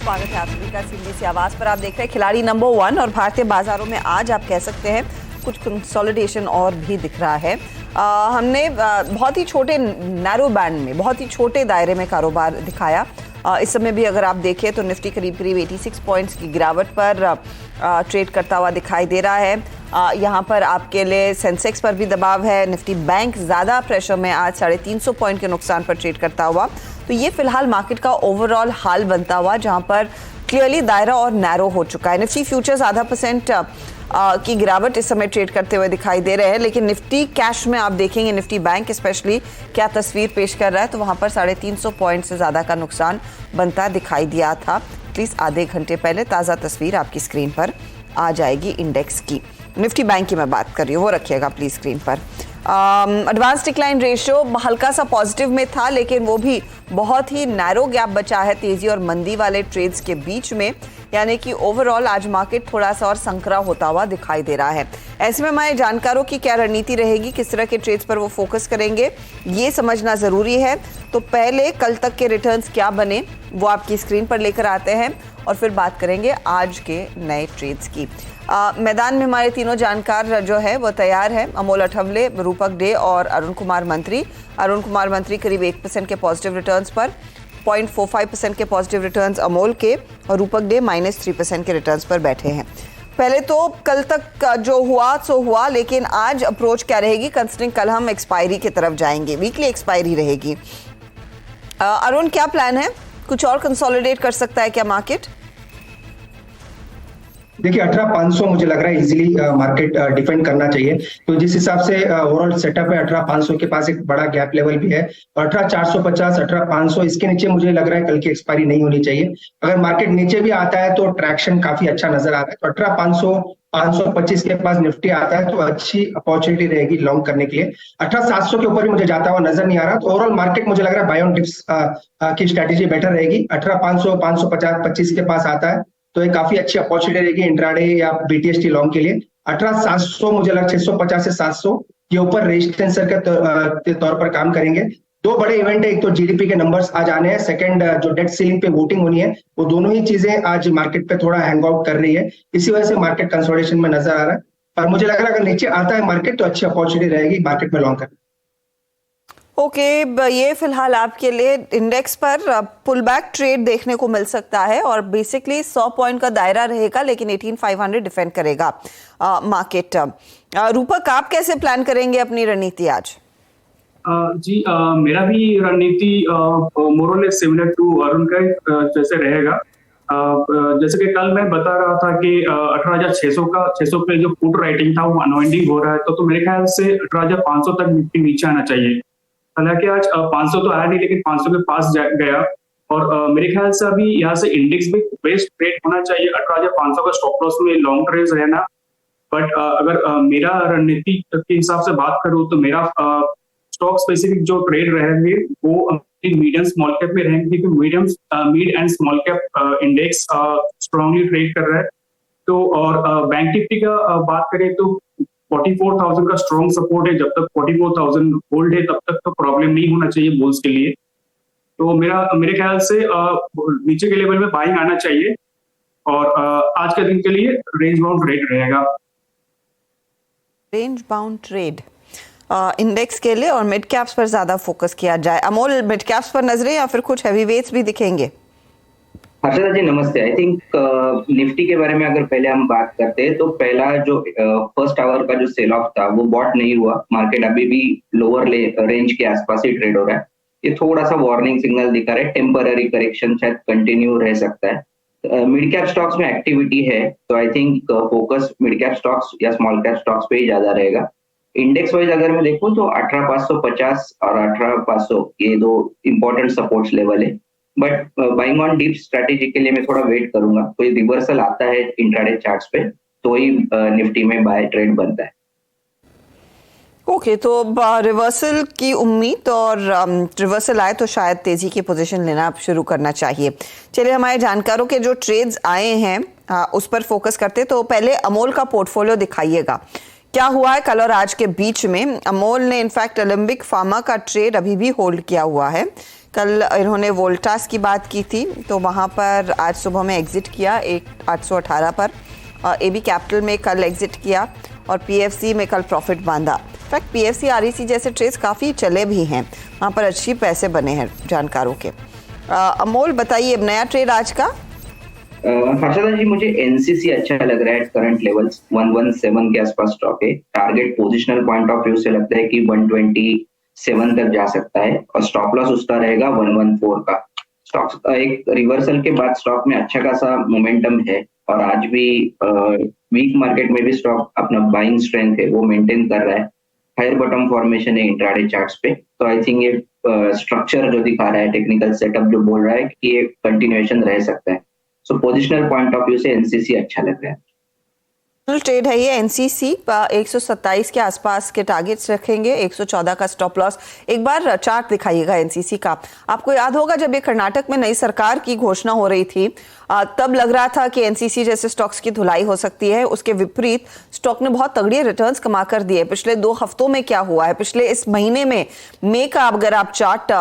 स्वागत है आप सभी का CNBC आवाज पर। आप देख रहे हैं खिलाड़ी नंबर 1 और भारतीय बाजारों में आज आप कह सकते हैं कुछ कंसोलिडेशन और भी दिख रहा है। हमने बहुत ही छोटे नैरो बैंड में, बहुत ही छोटे दायरे में कारोबार दिखाया। इस समय भी अगर आप देखें तो निफ्टी करीब 86 पॉइंट्स की गिरावट पर ट्रेड करता हुआ दिखाई दे रहा है। यहाँ पर आपके लिए सेंसेक्स पर भी दबाव है। निफ्टी बैंक ज़्यादा प्रेशर में आज 350 पॉइंट के नुकसान पर ट्रेड करता हुआ। तो ये फिलहाल मार्केट का ओवरऑल हाल बनता हुआ, जहाँ पर क्लियरली दायरा और नैरो हो चुका है। निफ्टी फ्यूचर्स 0.5% की गिरावट इस समय ट्रेड करते हुए दिखाई दे रहे हैं, लेकिन निफ्टी कैश में आप देखेंगे निफ्टी बैंक स्पेशली क्या तस्वीर पेश कर रहा है, तो वहाँ पर 350 पॉइंट से ज़्यादा का नुकसान बनता दिखाई दिया था। प्लीज़ आधे घंटे पहले ताज़ा तस्वीर आपकी स्क्रीन पर आ जाएगी इंडेक्स की। निफ्टी बैंक की मैं बात कर रही हूँ, वो रखिएगा प्लीज स्क्रीन पर। एडवांस डिक्लाइन रेशियो हल्का सा पॉजिटिव में था, लेकिन वो भी बहुत ही नैरो गैप बचा है तेजी और मंदी वाले ट्रेड्स के बीच में, यानी कि ओवरऑल आज मार्केट थोड़ा सा और संकरा होता हुआ दिखाई दे रहा है। ऐसे में हमारे जानकारों की क्या रणनीति रहेगी, किस तरह के ट्रेड्स पर वो फोकस करेंगे, ये समझना ज़रूरी है। तो पहले कल तक के रिटर्न्स क्या बने वो आपकी स्क्रीन पर लेकर आते हैं और फिर बात करेंगे आज के नए ट्रेड्स की। मैदान में हमारे तीनों जानकार जो है वो तैयार है। अमोल अठवले, रूपक डे और अरुण कुमार मंत्री। अरुण कुमार मंत्री करीब 1% के पॉजिटिव रिटर्न्स पर, 0.45% के पॉजिटिव रिटर्न्स अमोल के, और रूपक डे -3% के रिटर्न्स पर बैठे हैं। पहले तो कल तक जो हुआ सो हुआ, लेकिन आज अप्रोच क्या रहेगी, कंसिडरिंग कल हम एक्सपायरी की तरफ जाएंगे, वीकली एक्सपायरी रहेगी। अरुण, क्या प्लान है? कुछ और कंसोलिडेट कर सकता है क्या मार्केट? देखिए 18,500 मुझे लग रहा है इजीली मार्केट डिफेंड करना चाहिए। तो जिस हिसाब से ओवरऑल सेटअप है, 18,500 के पास एक बड़ा गैप लेवल भी है और 18,450, 18,500 इसके नीचे मुझे लग रहा है कल की एक्सपायरी नहीं होनी चाहिए। अगर मार्केट नीचे भी आता है तो ट्रैक्शन काफी अच्छा नजर आ रहा है। तो 18,500, 525 के पास निफ्टी आता है तो अच्छी अपॉर्चुनिटी रहेगी लॉन्ग करने के लिए। 18,700 के ऊपर भी मुझे जाता हुआ नजर नहीं आ रहा। तो ओवरऑल मार्केट मुझे लग रहा है बाय ऑन डिप्स की स्ट्रेटेजी बेटर रहेगी। 18,500, 550, 25 के पास आता है तो ये काफी अच्छी अपॉर्चुनिटी रहेगी इंट्राडे या बीटीएसटी लॉन्ग के लिए। 18,700 मुझे लगा 650 से 700 के ऊपर रेजिस्टेंस के तौर पर काम करेंगे। दो बड़े इवेंट है, एक तो जीडीपी के नंबर्स आज आने हैं, सेकंड जो डेट सीलिंग पे वोटिंग होनी है, वो दोनों ही चीजें आज मार्केट पे थोड़ा हैंग आउट कर रही है। इसी वजह से मार्केट कंसोलिडेशन में नजर आ रहा है। और मुझे लग रहा है अगर नीचे आता है मार्केट तो अच्छी अपॉर्चुनिटी रहेगी मार्केट में लॉन्ग करने। ओके, ये फिलहाल आपके लिए इंडेक्स पर पुल बैक ट्रेड देखने को मिल सकता है और बेसिकली 100 पॉइंट का दायरा रहेगा, लेकिन 18,500 डिफेंड करेगा मार्केट। रूपक, आप कैसे प्लान करेंगे अपनी रणनीति आज? जी, मेरा भी रणनीति मोर और लेस सिमिलर टू अरुण का जैसे रहेगा। जैसे कि कल मैं बता रहा था कि 18,600 पे जो पुट राइटिंग था वो अनवाइंडिंग हो रहा है, तो मेरे ख्याल से 18,500 तक निफ्टी नीचे आना चाहिए। हालांकि आज 500 तो आया नहीं, लेकिन 500 के पास गया और मेरे ख्याल से अभी यहाँ से इंडेक्स भी बेस्ट ट्रेड होना चाहिए। 18,500 का स्टॉप लॉस में लॉन्ग ट्रेड रहना। बट अगर मेरा रणनीति के हिसाब से बात करूँ तो मेरा स्टॉक स्पेसिफिक जो ट्रेड रहेंगे वो मीडियम स्मॉल कैप में रहेंगे, क्योंकि mid and small cap index strongly trade कर रहा है। तो और बैंक निफ्टी का बात करें तो 44,000 का स्ट्रॉन्ग सपोर्ट है। जब तक 44,000 होल्ड है तब तक तो प्रॉब्लम नहीं होना चाहिए बुल्स के लिए। तो मेरे ख्याल से नीचे के लेवल में बाइंग आना चाहिए और आज के दिन के लिए रेंज बाउंड ट्रेड रहेगा। रेंज बाउंड ट्रेड इंडेक्स के लिए और मिड कैप्स पर ज्यादा फोकस किया जाए। अमोल, मिड कैप्स पर नजरें या फिर कुछ हैवी वेट्स भी दिखेंगे? हर्षदा जी नमस्ते। आई थिंक निफ्टी के बारे में अगर पहले हम बात करते हैं तो पहला जो फर्स्ट आवर का जो सेल ऑफ था वो बॉट नहीं हुआ। मार्केट अभी भी लोअर रेंज के आसपास ही ट्रेड हो रहा है। ये थोड़ा सा वार्निंग सिग्नल दिखा रहा है, टेम्पररी करेक्शन शायद कंटिन्यू रह सकता है। मिड कैप स्टॉक्स में एक्टिविटी है तो I think focus mid cap stocks या स्मॉल कैप स्टॉक्स पे ही ज्यादा रहेगा। इंडेक्स वाइज अगर मैं देखूं तो 18,550 और 18,500 ये दो इंपॉर्टेंट सपोर्ट्स लेवल है। But buying on deep strategy के लिए मैं थोड़ा वेट करूंगा। कोई रिवर्सल आता है इंट्राडे चार्ट्स पे तो ही निफ्टी में बाय ट्रेड बनता है। ओके, तो रिवर्सल की उम्मीद और रिवर्सल आए तो शायद तेजी की पोजीशन लेना आप शुरू करना चाहिए। चलिए, हमारे जानकारों के जो ट्रेड्स आए हैं उस पर फोकस करते। तो पहले अमोल का पोर्टफोलियो दिखाइएगा, क्या हुआ है कल और आज के बीच में? अमोल ने इनफैक्ट ओलंपिक फार्मा का ट्रेड अभी भी होल्ड किया हुआ है। कल इन्होंने वोल्टास की बात की थी, तो वहां पर आज सुबह में एग्जिट किया 818 पर। एबी कैपिटल में कल एग्जिट किया और पीएफसी में कल प्रॉफिट बांधा। इनफैक्ट पीएफसी आरईसी जैसे ट्रेड्स काफ़ी चले भी हैं, वहाँ पर अच्छी पैसे बने हैं जानकारों के। अमोल बताइए, नया ट्रेड आज का? हर्षदा जी, मुझे एनसीसी अच्छा लग रहा है। करंट लेवल्स 117 के आसपास स्टॉक है। Target positional point of view से लगता है कि 127 तक जा सकता है और स्टॉप लॉस उसका रहेगा 114 का। स्टॉक एक रिवर्सल के बाद स्टॉक में अच्छा खासा मोमेंटम है और आज भी वीक मार्केट में भी स्टॉक अपना बाइंग स्ट्रेंथ है वो मेंटेन कर रहा है। हायर बॉटम फॉर्मेशन है इंट्राडे चार्ट्स पे, तो आई थिंक ये स्ट्रक्चर जो दिखा रहा है, टेक्निकल सेटअप जो बोल रहा है कि ये कंटिन्यूएशन रह सकता है। सो पोजिशनल पॉइंट ऑफ व्यू से एनसीसी अच्छा लग रहा है। ट्रेड है ये एनसीसी 127 के आसपास के टारगेट्स रखेंगे, 114 का स्टॉप लॉस। एक बार चार्ट दिखाइएगा एनसीसी का। आपको याद होगा जब ये कर्नाटक में नई सरकार की घोषणा हो रही थी, तब लग रहा था कि एनसीसी जैसे स्टॉक्स की धुलाई हो सकती है। उसके विपरीत स्टॉक ने बहुत तगड़े रिटर्न्स कमा कर दिए। पिछले 2 हफ्तों में क्या हुआ है, पिछले इस महीने में मई का अगर आप चार्ट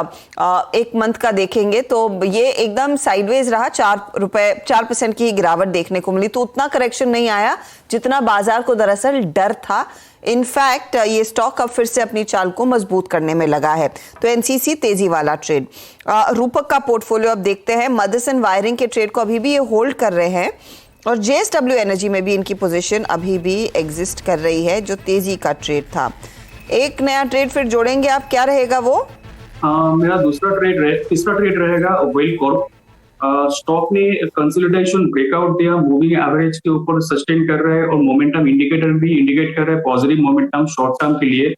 एक मंथ का देखेंगे तो ये एकदम साइडवेज रहा, 4% की गिरावट देखने को मिली। तो उतना करेक्शन नहीं आया जितना बाजार को दरअसल डर था। इनफैक्ट ये स्टॉक अब फिर से अपनी चाल को मजबूत करने में लगा है। तो एनसीसी तेजी वाला ट्रेड। रूपक का पोर्टफोलियो अब देखते हैं। मदरसन वायरिंग के ट्रेड को अभी भी ये होल्ड कर रहे हैं और जेएसडब्ल्यू एनर्जी में भी इनकी पोजीशन अभी भी एग्जिस्ट कर रही है, जो तेजी का ट्रेड था। एक नया ट्रेड फिर जोड़ेंगे आप, क्या रहेगा वो? मेरा तीसरा ट्रेड रहेगा वेल कॉर्प। स्टॉक ने कंसोलिडेशन ब्रेकआउट दिया, मूविंग एवरेज के ऊपर सस्टेन कर रहे हैं और मोमेंटम इंडिकेटर भी इंडिकेट कर रहे हैं पॉजिटिव मोमेंटम शॉर्ट टर्म के लिए।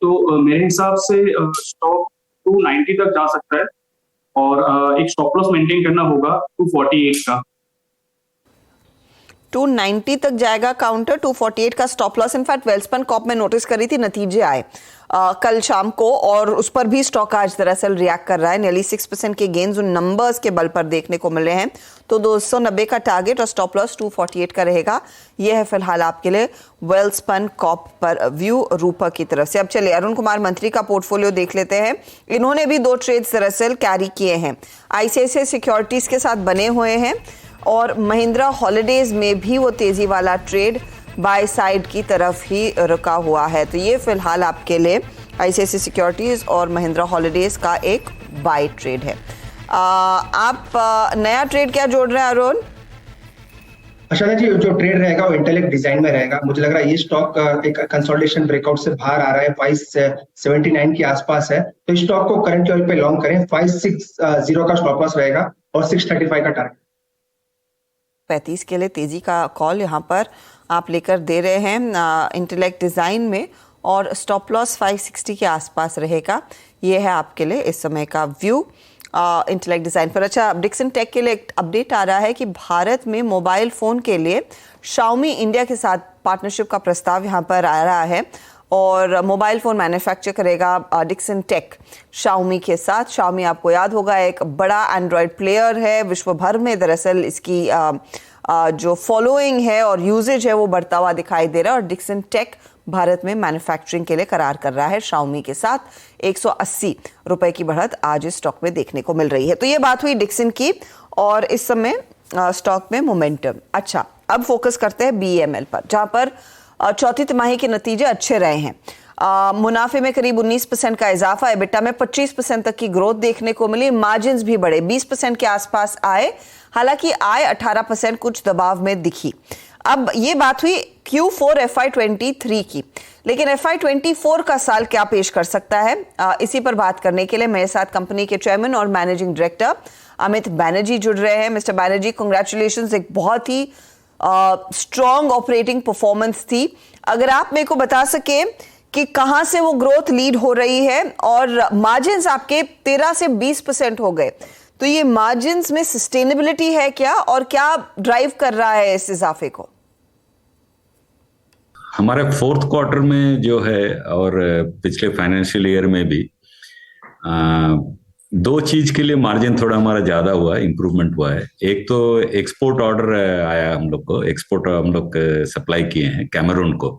तो मेरे हिसाब से स्टॉक 290 तक जा सकता है और एक स्टॉप लॉस मेंटेन करना होगा 248 का। 290 तक जाएगा काउंटर, 248 का stop loss. In fact Welspun Corp में नोटिस करी थी, नतीजे आए कल शाम को और उस पर भी स्टॉक आज दरअसल रिएक्ट कर रहा है। नियरली 6% के गेन्स उन नंबर्स के बल पर देखने को मिल रहे हैं। तो 290 का टारगेट और स्टॉप लॉस 248 का रहेगा। यह है फिलहाल आपके लिए वेल्सपन कॉर्प पर व्यू रूपक की तरफ से। अब चलिए अरुण कुमार मंत्री का पोर्टफोलियो देख लेते हैं। इन्होंने भी 2 ट्रेड्स दरअसल कैरी किए हैं। आईसीआईसीआई सिक्योरिटीज के साथ बने हुए हैं और महिंद्रा हॉलिडेज में भी वो तेजी वाला ट्रेड बाय साइड की तरफ ही रुका हुआ है। तो ये फिलहाल आपके लिए आईसीआईसीआई सिक्योरिटीज और महिंद्रा हॉलिडेज का एक बाय ट्रेड है। आप नया ट्रेड क्या जोड़ रहे हैं अरुण? अशाना जी, जो ट्रेड रहेगा वो इंटेलेक्ट डिजाइन में रहेगा। मुझे लग रहा है ये स्टॉक एक कंसोलिडेशन ब्रेकआउट से बाहर आ रहा है, 579 के आसपास है। तो इस स्टॉक को करंट लेवल पे लॉन्ग करें। 560 का स्टॉप लॉस रहेगा और 635 का टारगेट। 35 के लिए तेजी का कॉल यहाँ पर आप लेकर दे रहे हैं इंटेलेक्ट डिजाइन में और स्टॉप लॉस 560 के आसपास रहेगा। ये है आपके लिए इस समय का व्यू इंटेलेक्ट डिजाइन पर। अच्छा, डिक्सन टेक के लिए एक अपडेट आ रहा है कि भारत में मोबाइल फोन के लिए शाओमी इंडिया के साथ पार्टनरशिप का प्रस्ताव यहाँ पर आ रहा है और मोबाइल फोन मैन्युफैक्चर करेगा डिक्सन टेक शाओमी के साथ। शाओमी आपको याद होगा एक बड़ा एंड्रॉयड प्लेयर है, विश्व भर में दरअसल इसकी जो फॉलोइंग है और यूजेज है वो बढ़ता हुआ दिखाई दे रहा है और डिक्सन टेक भारत में मैन्युफैक्चरिंग के लिए करार कर रहा है शाओमी के साथ। 180 रुपए की बढ़त आज इस स्टॉक में देखने को मिल रही है। तो ये बात हुई डिक्सन की और इस समय स्टॉक में मोमेंटम। अच्छा, अब फोकस करते हैं बीईएमएल पर, जहां पर चौथी तिमाही के नतीजे अच्छे रहे हैं। मुनाफे में करीब 19% का इजाफा, एबिटा में 25% तक की ग्रोथ देखने को मिली। मार्जिन्स भी बढ़े, 20% के आसपास आए। हालांकि आय 18% कुछ दबाव में दिखी। अब ये बात हुई Q4 FY23 की, लेकिन FY24 का साल क्या पेश कर सकता है, इसी पर बात करने के लिए मेरे साथ कंपनी के चेयरमैन और मैनेजिंग डायरेक्टर अमित बैनर्जी जुड़ रहे हैं। मिस्टर बैनर्जी, कांग्रेचुलेशंस, एक बहुत ही स्ट्रॉन्ग ऑपरेटिंग परफॉर्मेंस थी। अगर आप मेरे को बता सके कि कहां से वो ग्रोथ लीड हो रही है और मार्जिन्स आपके 13 से 20% हो गए, तो ये मार्जिन्स में सस्टेनेबिलिटी है क्या और क्या ड्राइव कर रहा है इस इजाफे को? हमारे 4th क्वार्टर में जो है और पिछले फाइनेंशियल ईयर में भी 2 चीज के लिए मार्जिन थोड़ा हमारा ज्यादा हुआ है, इंप्रूवमेंट हुआ है। एक तो एक्सपोर्ट ऑर्डर आया हम लोग को, एक्सपोर्ट हम लोग सप्लाई किए हैं कैमरून को,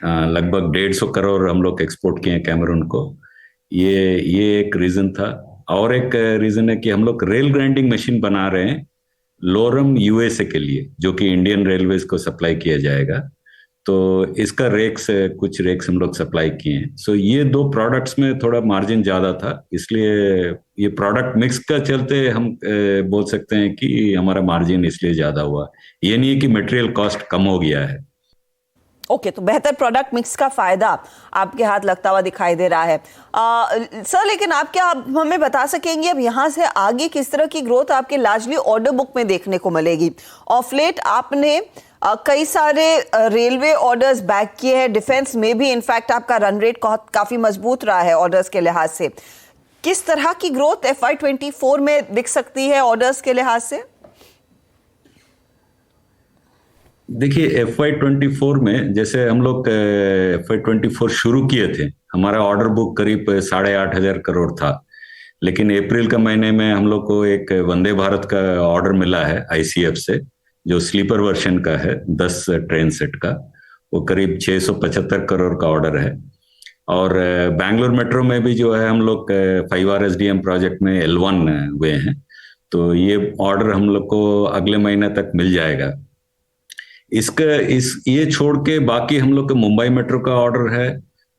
लगभग 150 करोड़ हम लोग एक्सपोर्ट किए हैं कैमरून को। ये एक रीजन था। और एक रीजन है कि हम लोग रेल ग्राइंडिंग मशीन बना रहे हैं लोरम यूएसए के लिए, जो कि इंडियन रेलवेज को सप्लाई किया जाएगा। तो इसका कुछ रेक्स हम लोग सप्लाई किए हैं। सो ये दो प्रोडक्ट्स में थोड़ा मार्जिन ज्यादा था, इसलिए ये प्रोडक्ट मिक्स का चलते हम बोल सकते हैं कि हमारा मार्जिन इसलिए ज्यादा हुआ। ये नहीं है कि मटेरियल कॉस्ट कम हो गया है। ओके, तो बेहतर प्रोडक्ट मिक्स का फायदा आपके हाथ लगता हुआ दिखाई दे रहा है। सर, लेकिन आप क्या हमें बता सकेंगे अब यहाँ से आगे किस तरह की ग्रोथ आपके लार्जली ऑर्डर बुक में देखने को मिलेगी? ऑफ लेट आपने कई सारे रेलवे ऑर्डर्स बैक किए हैं, डिफेंस में भी इनफैक्ट आपका रन रेट काफी मजबूत रहा है ऑर्डर्स के लिहाज से। किस तरह की ग्रोथ FY24 में दिख सकती है ऑर्डर्स के लिहाज से? देखिए, FY24 में जैसे हम लोग FY24 शुरू किए थे, हमारा ऑर्डर बुक करीब 8,500 करोड़ था। लेकिन अप्रैल का महीने में हम लोग को एक वंदे भारत का ऑर्डर मिला है ICF से, जो स्लीपर वर्जन का है, 10 ट्रेन सेट का। वो करीब 675 करोड़ का ऑर्डर है। और बैंगलोर मेट्रो में भी जो है हम लोग 5R SDM प्रोजेक्ट में L1 हुए हैं। तो ये ऑर्डर हम लोग को अगले महीने तक मिल जाएगा। ये छोड़ के बाकी हम लोग के मुंबई मेट्रो का ऑर्डर है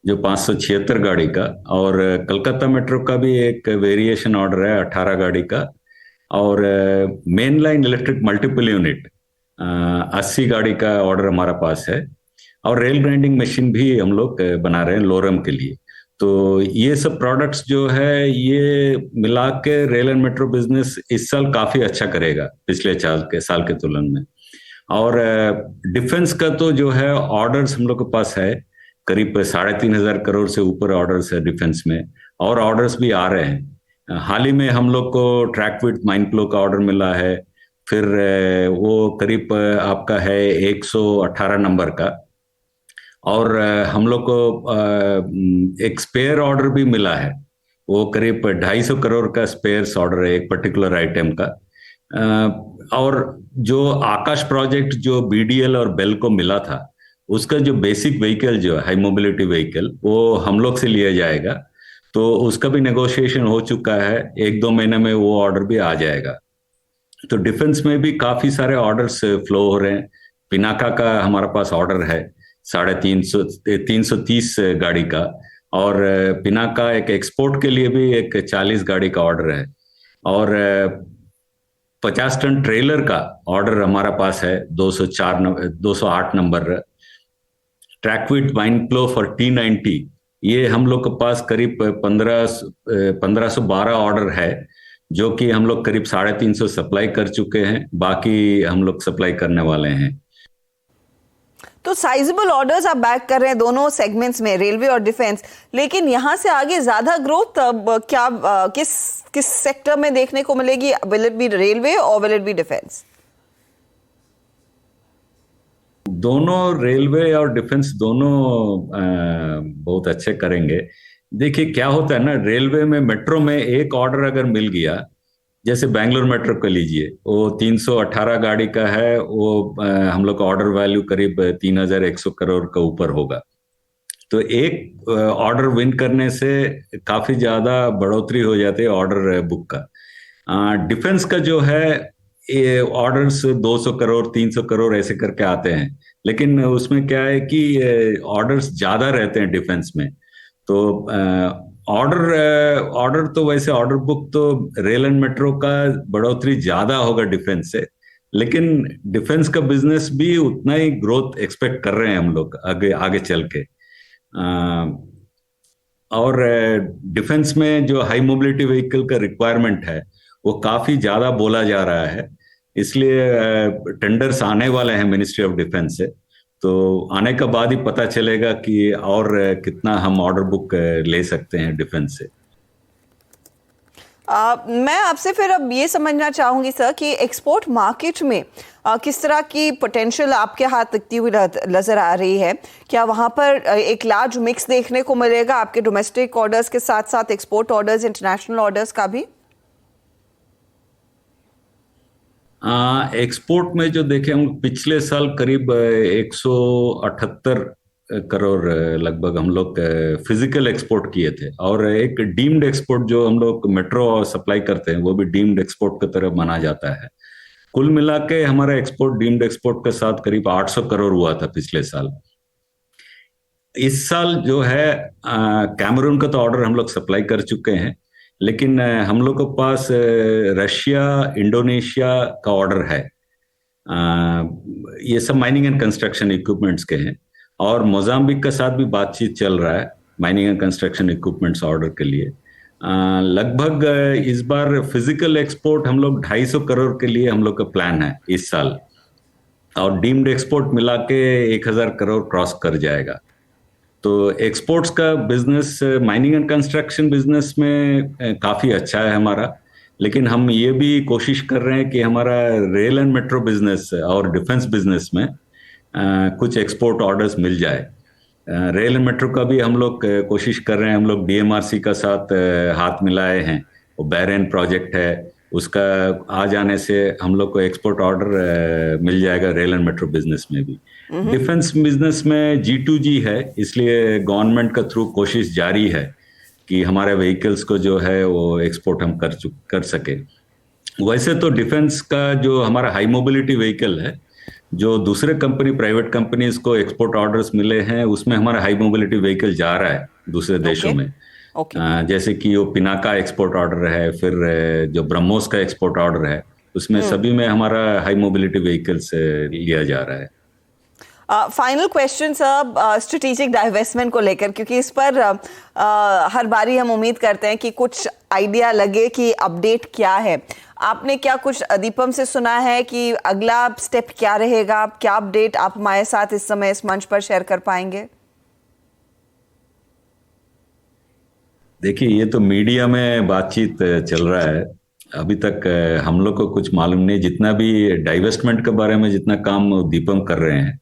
जो 576 गाड़ी का, और कलकत्ता मेट्रो का भी एक वेरिएशन ऑर्डर है 18 गाड़ी का, और main line electric multiple unit 80 गाड़ी का ऑर्डर हमारा पास है। और रेल ग्राइंडिंग मशीन भी हम लोग बना रहे हैं लोरम के लिए। तो ये सब प्रोडक्ट्स जो है, ये मिला के रेल एंड मेट्रो बिजनेस इस साल काफी अच्छा करेगा पिछले साल के तुलना में। और डिफेंस का तो जो है ऑर्डर्स हम लोग के पास है करीब 3,500 करोड़ से ऊपर ऑर्डर्स है डिफेंस में, और ऑर्डर्स भी आ रहे हैं। हाल ही में हम लोग को ट्रैक विथ माइंडफ्लो का ऑर्डर मिला है। फिर वो करीब आपका है 118 नंबर का। और हम लोग को एक स्पेयर ऑर्डर भी मिला है, वो करीब 250 करोड़ का स्पेयर्स ऑर्डर है एक पर्टिकुलर आइटम का। और जो आकाश प्रोजेक्ट जो BDL और बेल को मिला था, उसका जो बेसिक व्हीकल जो है हाई मोबिलिटी व्हीकल, वो हम लोग से लिया जाएगा। तो उसका भी नेगोशिएशन हो चुका है, 1-2 महीने में वो ऑर्डर भी आ जाएगा। तो डिफेंस में भी काफी सारे ऑर्डर्स फ्लो हो रहे हैं। पिनाका का हमारा पास ऑर्डर है 330 गाड़ी का, और पिनाका एक एक्सपोर्ट के लिए भी एक 40 गाड़ी का ऑर्डर है। और 50 टन ट्रेलर का ऑर्डर हमारा पास है 208 नंबर। ट्रैकविट माइंडफ्लो फॉर T90, ये हम लोग के पास करीब 1512 ऑर्डर है, जो कि हम लोग करीब 350 सप्लाई कर चुके हैं, बाकी हम लोग सप्लाई करने वाले हैं। तो साइजेबल ऑर्डर्स आप बैक कर रहे हैं दोनों सेगमेंट्स में, रेलवे और डिफेंस, लेकिन यहां से आगे ज्यादा ग्रोथ क्या किस सेक्टर में देखने को मिलेगी? विल इट बी रेलवे और विल इट बी डिफेंस? दोनों, रेलवे और डिफेंस दोनों बहुत अच्छे करेंगे। देखिए क्या होता है ना, रेलवे में मेट्रो में एक ऑर्डर अगर मिल गया, जैसे बैंगलोर मेट्रो का लीजिए, वो 318 गाड़ी का है, वो हम लोग का ऑर्डर वैल्यू करीब 3,100 करोड़ का ऊपर होगा। तो एक ऑर्डर विन करने से काफी ज्यादा बढ़ोतरी हो जाती है ऑर्डर बुक का। डिफेंस का जो है ये ऑर्डर्स 200 करोड़ 300 करोड़ ऐसे करके आते हैं, लेकिन उसमें क्या है कि ऑर्डर्स ज्यादा रहते हैं डिफेंस में। तो ऑर्डर तो वैसे ऑर्डर बुक तो रेल एंड मेट्रो का बढ़ोतरी ज्यादा होगा डिफेंस से, लेकिन डिफेंस का बिजनेस भी उतना ही ग्रोथ एक्सपेक्ट कर रहे हैं हम लोग आगे चल के। और डिफेंस में जो हाई मोबिलिटी व्हीकल का रिक्वायरमेंट है वो काफी ज्यादा बोला जा रहा है, इसलिए टेंडर्स आने वाले हैं मिनिस्ट्री ऑफ डिफेंस से। तो आने के बाद ही पता चलेगा कि और कितना हम ऑर्डर बुक ले सकते हैं डिफेंस से। मैं आपसे फिर अब ये समझना चाहूंगी सर कि एक्सपोर्ट मार्केट में किस तरह की पोटेंशियल आपके हाथ दिखती हुई नजर आ रही है? क्या वहां पर एक लार्ज मिक्स देखने को मिलेगा आपके डोमेस्टिक ऑर्डर्स के साथ साथ एक्सपोर्ट ऑर्डर्स, इंटरनेशनल ऑर्डर्स का भी? एक्सपोर्ट में जो देखें हम पिछले साल करीब 178 करोड़ लगभग हम लोग फिजिकल एक्सपोर्ट किए थे, और एक डीम्ड एक्सपोर्ट जो हम लोग मेट्रो सप्लाई करते हैं वो भी डीम्ड एक्सपोर्ट की तरह माना जाता है। कुल मिला के हमारा एक्सपोर्ट डीम्ड एक्सपोर्ट के साथ करीब 800 करोड़ हुआ था पिछले साल। इस साल जो है कैमरून का तो ऑर्डर हम लोग सप्लाई कर चुके हैं, लेकिन हम लोग के पास रशिया, इंडोनेशिया का ऑर्डर है। ये सब माइनिंग एंड कंस्ट्रक्शन इक्विपमेंट्स के हैं, और मोजाम्बिक के साथ भी बातचीत चल रहा है mining and construction equipments order के लिए। लगभग इस बार फिजिकल एक्सपोर्ट हम लोग 250 करोड़ के लिए हम लोग का प्लान है इस साल, और डीम्ड एक्सपोर्ट मिला के 1000 करोड़ क्रॉस कर जाएगा। तो एक्सपोर्ट्स का business mining and construction business में काफी अच्छा है हमारा, लेकिन हम ये भी कोशिश कर रहे हैं कि हमारा रेल एंड मेट्रो बिजनेस और डिफेंस बिजनेस में कुछ एक्सपोर्ट ऑर्डर्स मिल जाए। रेल एंड मेट्रो का भी हम लोग कोशिश कर रहे हैं। हम लोग DMRC का साथ हाथ मिलाए हैं, वो बैरेन प्रोजेक्ट है, उसका आ जाने से हम लोग को एक्सपोर्ट ऑर्डर मिल जाएगा रेल एंड मेट्रो बिजनेस में भी। डिफेंस बिजनेस में G2G है, इसलिए गवर्नमेंट का थ्रू कोशिश जारी है कि हमारे व्हीकल्स को जो है वो एक्सपोर्ट हम कर सके। वैसे तो डिफेंस का जो हमारा हाई मोबिलिटी व्हीकल है, जो दूसरे कंपनी प्राइवेट कंपनीज को एक्सपोर्ट ऑर्डर्स मिले हैं, उसमें हमारा हाई मोबिलिटी व्हीकल जा रहा है दूसरे देशों में। जैसे कि वो पिनाका एक्सपोर्ट ऑर्डर है, फिर जो ब्रह्मोस का एक्सपोर्ट ऑर्डर है, उसमें सभी में हमारा हाई मोबिलिटी व्हीकल्स लिया जा रहा है। Final question sir, strategic divestment को लेकर, क्योंकि इस पर हर बारी हम उम्मीद करते हैं कि कुछ आइडिया लगे कि अपडेट क्या है। आपने क्या कुछ दीपम से सुना है कि अगला स्टेप क्या रहेगा? क्या अपडेट आप हमारे साथ इस समय इस मंच पर शेयर कर पाएंगे? देखिए, ये तो मीडिया में बातचीत चल रहा है, अभी तक हम लोग को कुछ मालूम नहीं। जितना भी डाइवेस्टमेंट के बारे में जितना काम दीपम कर रहे हैं,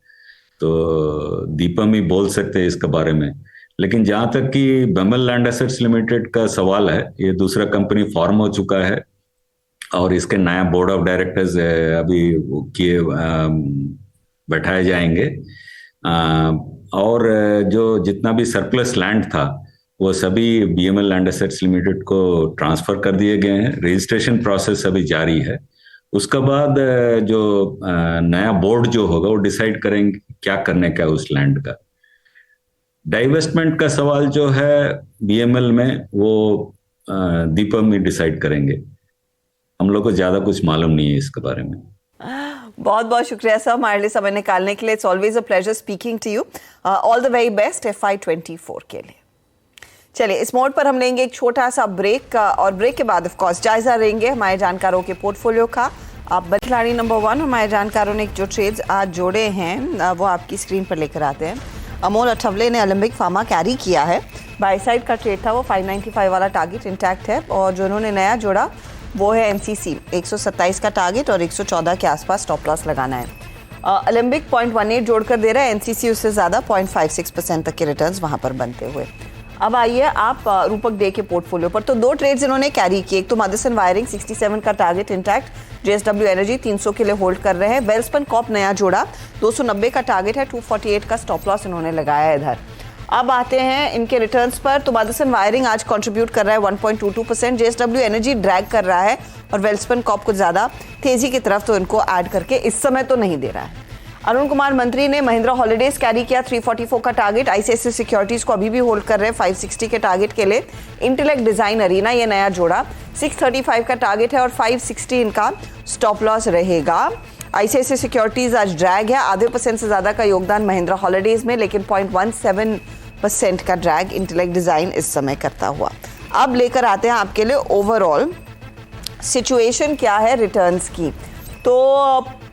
तो दीपम ही बोल सकते हैं इसके बारे में। लेकिन जहां तक कि बेमल लैंड एसेट्स लिमिटेड का सवाल है, ये दूसरा कंपनी फॉर्म हो चुका है और इसके नया बोर्ड ऑफ डायरेक्टर्स अभी किए बैठाए जाएंगे, और जो जितना भी सरप्लस लैंड था वो सभी BML लैंड एसेट्स लिमिटेड को ट्रांसफर कर दिए गए हैं। रजिस्ट्रेशन प्रोसेस अभी जारी है। उसके बाद जो नया बोर्ड जो होगा वो डिसाइड करेंगे क्या करने का उस लैंड का। डाइवेस्टमेंट का सवाल जो है BML में, वो दीपम ही डिसाइड करेंगे। हम लोग को ज्यादा कुछ मालूम नहीं है इसके बारे में। बहुत बहुत शुक्रिया सर हमारे लिए समय निकालने के लिए। It's always a pleasure speaking to you. All the very best FY24 के लिए। चलिए, इस मोड पर हम लेंगे एक छोटा सा ब्रेक, और ब्रेक के बाद ऑफ कोर्स जायजा लेंगे हमारे जानकारों के पोर्टफोलियो का। आप खिलाड़ी नंबर 1 हमारे जानकारों ने जो ट्रेड्स आज जोड़े हैं वो आपकी स्क्रीन पर लेकर आते हैं। अमोल अठवले ने अलेम्बिक फार्मा कैरी किया है। बाई साइड का ट्रेड था, वो 595 वाला टारगेट इंटैक्ट है, और जो उन्होंने नया जोड़ा वो है MCC 127 का टारगेट और 114 के आसपास स्टॉप लॉस लगाना है। अलेम्बिक 0.18 जोड़कर दे रहा है, NCC उससे ज़्यादा 0.56% तक के रिटर्न्स वहाँ पर बनते हुए। अब आइए आप रूपक डे के पोर्टफोलियो पर। तो 2 ट्रेड्स इन्होंने कैरी किए। एक तो मदरसन वायरिंग 67 का टारगेट इंटैक्ट, JSW एनर्जी 300 के लिए होल्ड कर रहे हैं। वेल्सपन कॉप नया जोड़ा 290 का टारगेट है, 248 का स्टॉप लॉस इन्होंने लगाया है इधर। अब आते हैं इनके रिटर्न्स पर। तो मदरसन वायरिंग आज कंट्रीब्यूट कर रहा है 1.22%, JSW एनर्जी ड्रैग कर रहा है, और वेल्सपन कॉप कुछ ज़्यादा तेजी की तरफ तो इनको ऐड करके इस समय तो नहीं दे रहा है। अरुण कुमार मंत्री ने महिंद्रा हॉलिडेज कैरी किया 344 का टारगेट। ICICI सिक्योरिटीज को अभी भी होल्ड कर रहे हैं 560 के टारगेट के लिए। इंटेलेक्ट डिजाइन अरीना ये नया जोड़ा 635 का टारगेट है और 560 इनका स्टॉप लॉस रहेगा। ICICI सिक्योरिटीज आज ड्रैग है, आधे % से ज्यादा का योगदान महिंद्रा हॉलिडेज में, लेकिन 0.17% का ड्रैग इंटेलेक्ट डिजाइन इस समय करता हुआ। अब लेकर आते हैं आपके लिए ओवरऑल सिचुएशन क्या है रिटर्न्स की। तो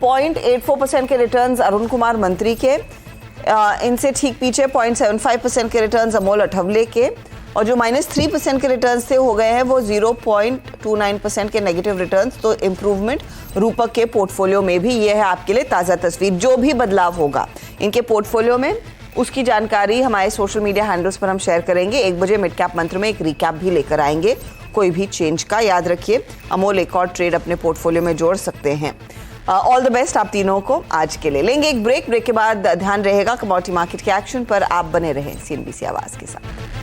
0.84% के रिटर्न्स अरुण कुमार मंत्री के, इनसे ठीक पीछे 0.75% के रिटर्न्स अमोल अठवले के, और जो -3% के रिटर्न्स थे हो गए हैं वो 0.29% के नेगेटिव रिटर्न्स। तो इम्प्रूवमेंट रूपक के पोर्टफोलियो में भी ये है आपके लिए ताज़ा तस्वीर। जो भी बदलाव होगा इनके पोर्टफोलियो में उसकी जानकारी हमारे सोशल मीडिया हैंडल्स पर हम शेयर करेंगे। 1 बजे मिड कैप मंत्र में एक रिकैप भी लेकर आएंगे कोई भी चेंज का। याद रखिए, अमोल एक और ट्रेड अपने पोर्टफोलियो में जोड़ सकते हैं। ऑल द बेस्ट आप तीनों को। आज के लिए लेंगे एक ब्रेक के बाद ध्यान रहेगा कमोडिटी मार्केट के एक्शन पर। आप बने रहें CNBC आवाज के साथ।